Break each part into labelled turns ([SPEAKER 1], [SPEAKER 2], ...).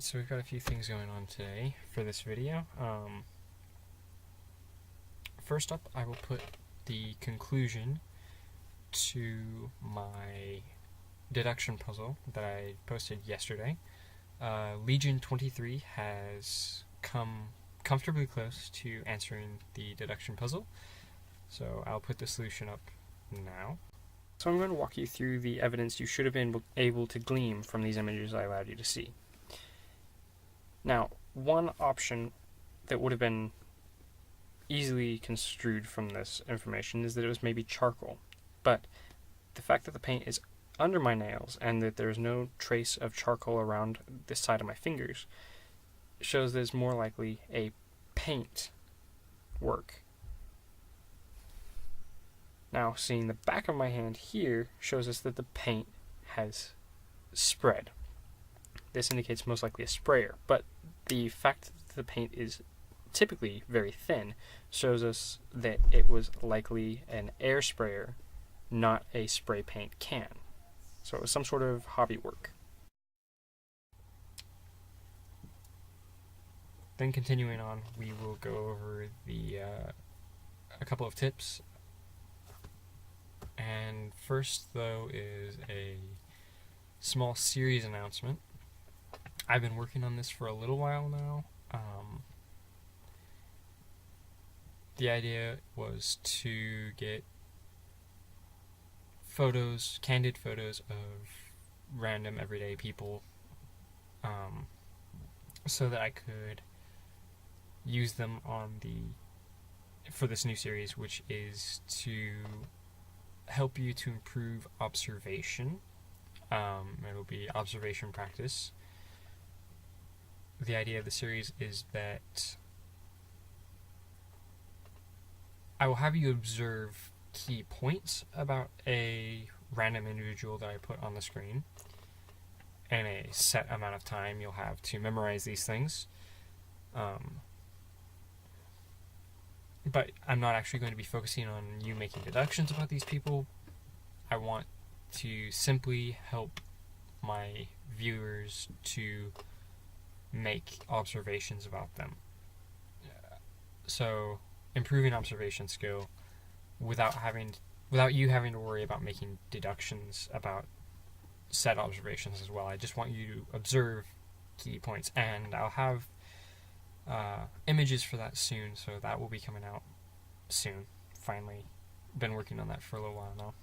[SPEAKER 1] Alright, so we've got a few things going on today for this video. First up, I will put the conclusion to my deduction puzzle that I posted yesterday. Legion 23 has come comfortably close to answering the deduction puzzle, so I'll put the solution up now. So I'm going to walk you through the evidence you should have been able to glean from these images I allowed you to see. Now, one option that would have been easily construed from this information is that it was maybe charcoal, but the fact that the paint is under my nails and that there's no trace of charcoal around this side of my fingers shows that it's more likely a paint work. Now, seeing the back of my hand here shows us that the paint has spread. This indicates most likely a sprayer, but the fact that the paint is typically very thin shows us that it was likely an air sprayer, not a spray paint can. So it was some sort of hobby work. Then continuing on, we will go over a couple of tips. And first, though, is a small series announcement. I've been working on this for a little while now. The idea was to get photos, candid photos of random everyday people, so that I could use them for this new series, which is to help you to improve observation. It'll be observation practice. The idea of the series is that I will have you observe key points about a random individual that I put on the screen, and a set amount of time you'll have to memorize these things. But I'm not actually going to be focusing on you making deductions about these people. I want to simply help my viewers to make observations about them. So improving observation skill without you having to worry about making deductions about set observations as well. I just want you to observe key points, and I'll have images for that soon, so that will be coming out soon. Finally, been working on that for a little while now.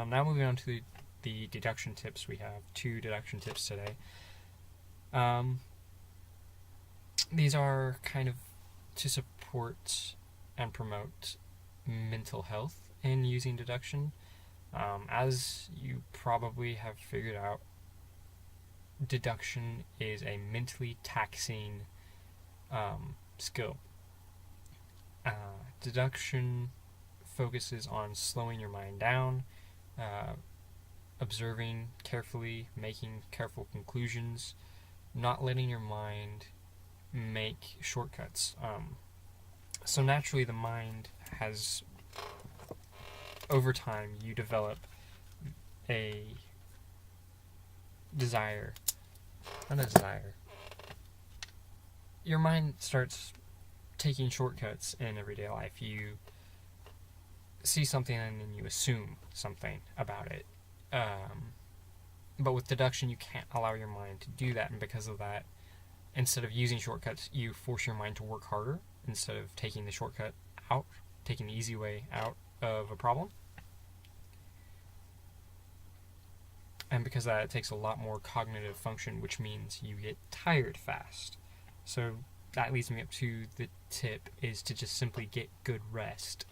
[SPEAKER 1] Now moving on to the deduction tips. We have 2 deduction tips today. These are kind of to support and promote mental health in using deduction. As you probably have figured out, deduction is a mentally taxing skill. Deduction focuses on slowing your mind down, observing carefully, making careful conclusions, not letting your mind make shortcuts. So naturally the mind has, over time, you develop a desire. Not a desire. Your mind starts taking shortcuts in everyday life. You see something and then you assume something about it. But with deduction, you can't allow your mind to do that, and because of that, instead of using shortcuts, you force your mind to work harder instead of taking the shortcut out, taking the easy way out of a problem. And because of that, it takes a lot more cognitive function, which means you get tired fast. So that leads me up to the tip, is to just simply get good rest.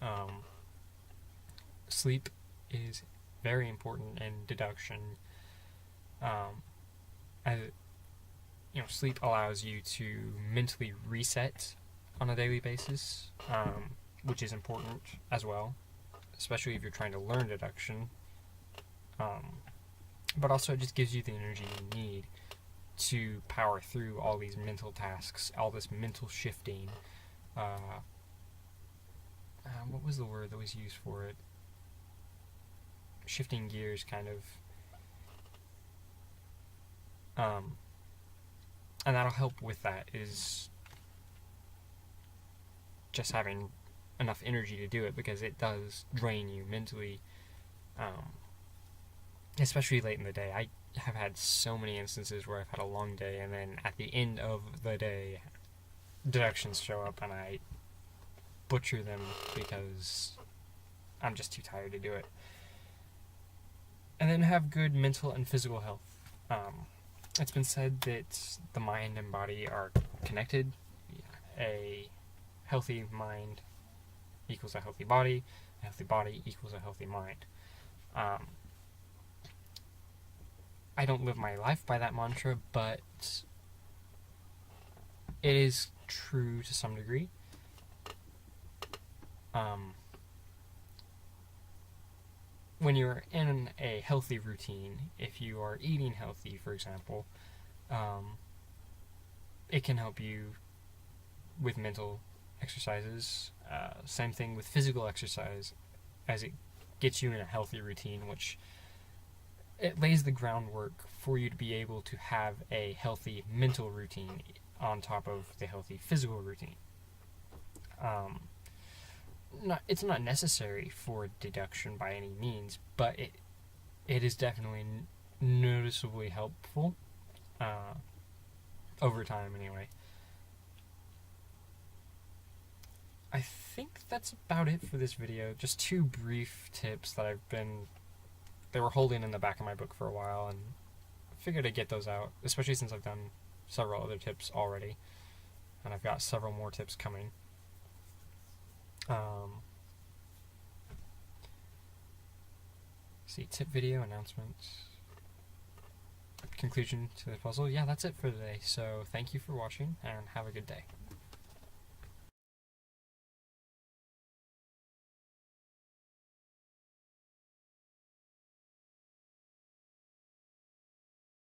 [SPEAKER 1] Sleep is very important in deduction. Sleep allows you to mentally reset on a daily basis, which is important as well, especially if you're trying to learn deduction. But also it just gives you the energy you need to power through all these mental tasks, all this mental shifting. What was the word that was used for it? Shifting gears, kind of. and that'll help with that, is just having enough energy to do it, because it does drain you mentally, especially late in the day. I have had so many instances where I've had a long day, and then at the end of the day, deductions show up and I butcher them because I'm just too tired to do it. And then have good mental and physical health. It's been said that the mind and body are connected. A healthy mind equals a healthy body. A healthy body equals a healthy mind. I don't live my life by that mantra, but it is true to some degree. When you're in a healthy routine, if you are eating healthy, for example, it can help you with mental exercises. Same thing with physical exercise, as it gets you in a healthy routine, which it lays the groundwork for you to be able to have a healthy mental routine on top of the healthy physical routine. It's not necessary for deduction by any means, but it is definitely noticeably helpful over time anyway. I think that's about it for this video. Just 2 brief tips that they were holding in the back of my book for a while, and I figured I'd get those out, especially since I've done several other tips already, and I've got several more tips coming. See, tip video, announcements, conclusion to the puzzle. Yeah, that's it for today. So thank you for watching, and have a good day.